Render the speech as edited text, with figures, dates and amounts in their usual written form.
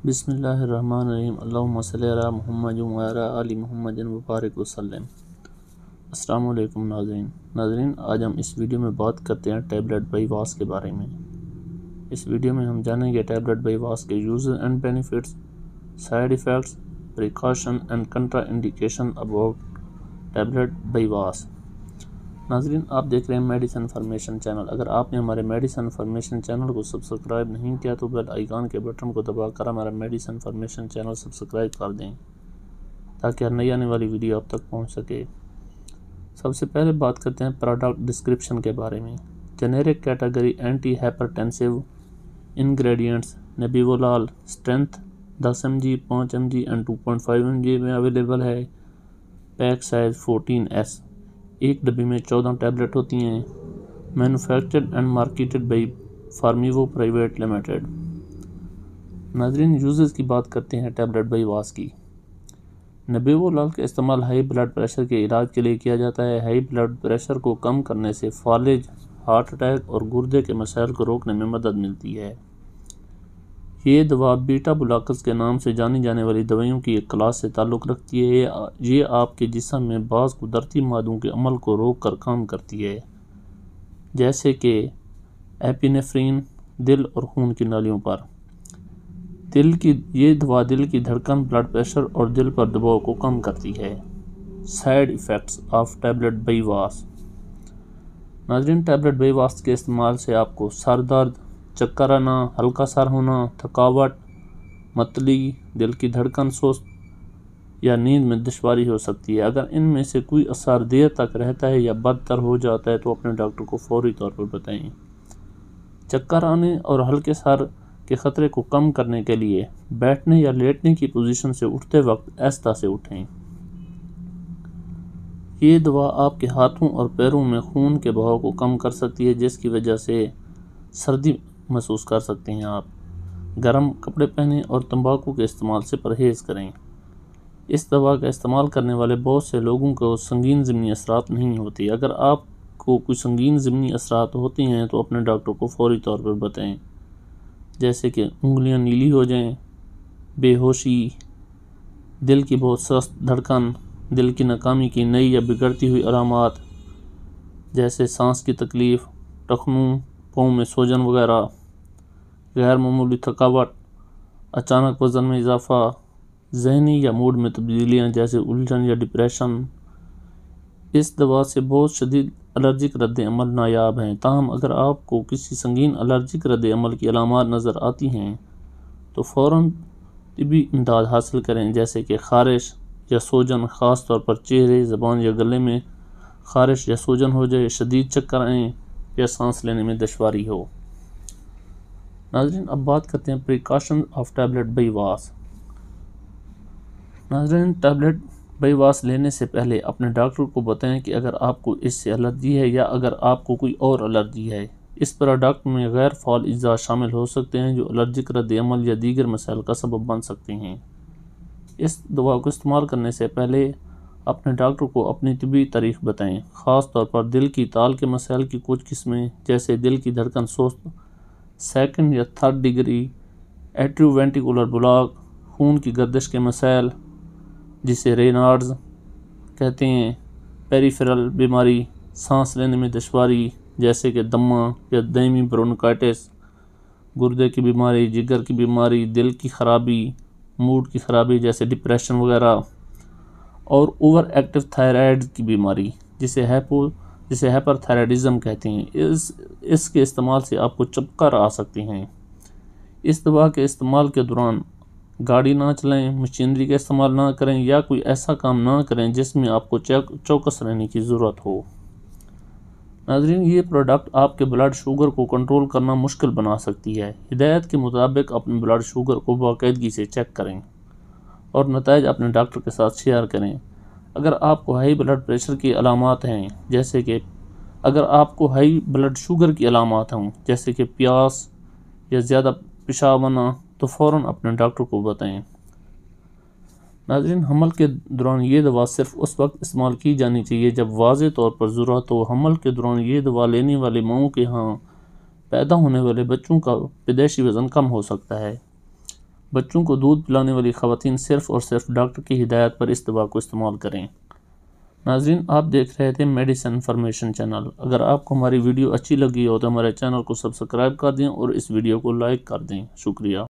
بسم اللہ الرحمن الرحیم اللہم صلی علی محمد وعلی آل محمد وبارک وسلم۔ السلام علیکم ناظرین، آج ہم اس ویڈیو میں بات کرتے ہیں ٹیبلٹ بائی واس کے بارے میں۔ اس ویڈیو میں ہم جانیں گے ٹیبلٹ بائی واس کے uses and benefits, side effects, precaution and contraindication about tablet Byvas. ناظرین، آپ دیکھ رہے ہیں میڈیسن انفارمیشن چینل۔ اگر آپ نے ہمارے میڈیسن انفارمیشن چینل کو سبسکرائب نہیں کیا تو بیل آئیکن کے بٹن کو دبا کر ہمارا میڈیسن انفارمیشن چینل سبسکرائب کر دیں تاکہ ہر نئی آنے والی ویڈیو آپ تک پہنچ سکے۔ سب سے پہلے بات کرتے ہیں پروڈکٹ ڈسکرپشن کے بارے میں۔ Generic category antihypertensive ingredients nebivolol strength 10 mg 5 mg and 2.5 mg میں اویلیبل ہے۔ پیک سائز 14S، ایک ڈبی میں 14 ٹیبلٹ ہوتی ہیں۔ Manufactured and marketed by Pharmevo private limited. ناظرین، یوزز کی بات کرتے ہیں ٹیبلٹ بائی واس کی۔ نیبیولال کا استعمال ہائی بلڈ پریشر کے علاج کے لیے کیا جاتا ہے۔ ہائی بلڈ پریشر کو کم کرنے سے فالج، ہارٹ اٹیک اور گردے کے مسائل کو روکنے میں مدد ملتی ہے۔ یہ دوا بیٹا بلاکرز کے نام سے جانی جانے والی دوائیوں کی ایک کلاس سے تعلق رکھتی ہے۔ یہ آپ کے جسم میں بعض قدرتی مادوں کے عمل کو روک کر کام کرتی ہے، جیسے کہ ایپینیفرین دل اور خون کی نالیوں پر۔ یہ دوا دل کی دھڑکن، بلڈ پریشر اور دل پر دباؤ کو کم کرتی ہے۔ Side effects of tablet Byvas. ناظرین، ٹیبلٹ بائی واس کے استعمال سے آپ کو سر درد، چکر آنا، ہلکا سر ہونا، تھکاوٹ، متلی، دل کی دھڑکن سست یا نیند میں دشواری ہو سکتی ہے۔ اگر ان میں سے کوئی اثر دیر تک رہتا ہے یا بدتر ہو جاتا ہے تو اپنے ڈاکٹر کو فوری طور پر بتائیں۔ چکر آنے اور ہلکے سر کے خطرے کو کم کرنے کے لیے بیٹھنے یا لیٹنے کی پوزیشن سے اٹھتے وقت آہستہ سے اٹھیں۔ یہ دوا آپ کے ہاتھوں اور پیروں میں خون کے بہاؤ کو کم کر سکتی ہے، جس کی وجہ سے سردی محسوس کر سکتے ہیں آپ۔ گرم کپڑے پہنیں اور تمباکو کے استعمال سے پرہیز کریں۔ اس دوا کا استعمال کرنے والے بہت سے لوگوں کو سنگین ضمنی اثرات نہیں ہوتے۔ اگر آپ کو کوئی سنگین ضمنی اثرات ہوتے ہیں تو اپنے ڈاکٹر کو فوری طور پر بتائیں، جیسے کہ انگلیاں نیلی ہو جائیں، بے ہوشی، دل کی بہت سست دھڑکن، دل کی ناکامی کی نئی یا بگڑتی ہوئی علامات جیسے سانس کی تکلیف، ٹخنوں، پاؤں میں سوجن وغیرہ، غیر معمولی تھکاوٹ، اچانک وزن میں اضافہ، ذہنی یا موڈ میں تبدیلیاں جیسے الجھن یا ڈپریشن۔ اس دوا سے بہت شدید الرجک رد عمل نایاب ہیں، تاہم اگر آپ کو کسی سنگین الرجک رد عمل کی علامات نظر آتی ہیں تو فوراً طبی امداد حاصل کریں، جیسے کہ خارش یا سوجن، خاص طور پر چہرے، زبان یا گلے میں خارش یا سوجن ہو جائے، شدید چکر آئیں یا سانس لینے میں دشواری ہو۔ ناظرین، اب بات کرتے ہیں precaution of tablet Byvas. ناظرین، ٹیبلٹ بائی واس لینے سے پہلے اپنے ڈاکٹر کو بتائیں کہ اگر آپ کو اس سے الرجی ہے یا اگر آپ کو کوئی اور الرجی ہے۔ اس پروڈکٹ میں غیر فعال اجزاء شامل ہو سکتے ہیں جو الرجک رد عمل یا دیگر مسائل کا سبب بن سکتے ہیں۔ اس دوا کو استعمال کرنے سے پہلے اپنے ڈاکٹر کو اپنی طبی تاریخ بتائیں، خاص طور پر دل کی تال کے مسائل کی کچھ قسمیں جیسے دل کی دھڑکن سست، سیکنڈ یا تھرڈ ڈگری ایٹریو وینٹریکولر بلاک، خون کی گردش کے مسائل جسے رینارڈز کہتے ہیں، پیریفرل بیماری، سانس لینے میں دشواری جیسے کہ دمہ یا دائمی برونکائٹس، گردے کی بیماری، جگر کی بیماری، دل کی خرابی، موڈ کی خرابی جیسے ڈپریشن وغیرہ، اور اوور ایکٹیو تھائرائیڈ کی بیماری جسے ہائپر تھائرائیڈزم کہتے ہیں۔ اس کے استعمال سے آپ کو چکر آ سکتے ہیں۔ اس دوا کے استعمال کے دوران گاڑی نہ چلائیں، مشینری کا استعمال نہ کریں یا کوئی ایسا کام نہ کریں جس میں آپ کو چوکس رہنے کی ضرورت ہو۔ ناظرین، یہ پروڈکٹ آپ کے بلڈ شوگر کو کنٹرول کرنا مشکل بنا سکتی ہے۔ ہدایت کے مطابق اپنے بلڈ شوگر کو باقاعدگی سے چیک کریں اور نتائج اپنے ڈاکٹر کے ساتھ شیئر کریں۔ اگر آپ کو ہائی بلڈ پریشر کی علامات ہیں، جیسے کہ اگر آپ کو ہائی بلڈ شوگر کی علامات ہوں جیسے کہ پیاس یا زیادہ پیشاب آنا تو فوراً اپنے ڈاکٹر کو بتائیں۔ ناظرین، حمل کے دوران یہ دوا صرف اس وقت استعمال کی جانی چاہیے جب واضح طور پر ضرورت ہو۔ حمل کے دوران یہ دوا لینے والی ماؤں کے ہاں پیدا ہونے والے بچوں کا پیدائشی وزن کم ہو سکتا ہے۔ بچوں کو دودھ پلانے والی خواتین صرف اور صرف ڈاکٹر کی ہدایت پر اس دوا کو استعمال کریں۔ ناظرین، آپ دیکھ رہے تھے میڈیسن انفارمیشن چینل۔ اگر آپ کو ہماری ویڈیو اچھی لگی ہو تو ہمارے چینل کو سبسکرائب کر دیں اور اس ویڈیو کو لائک کر دیں۔ شکریہ۔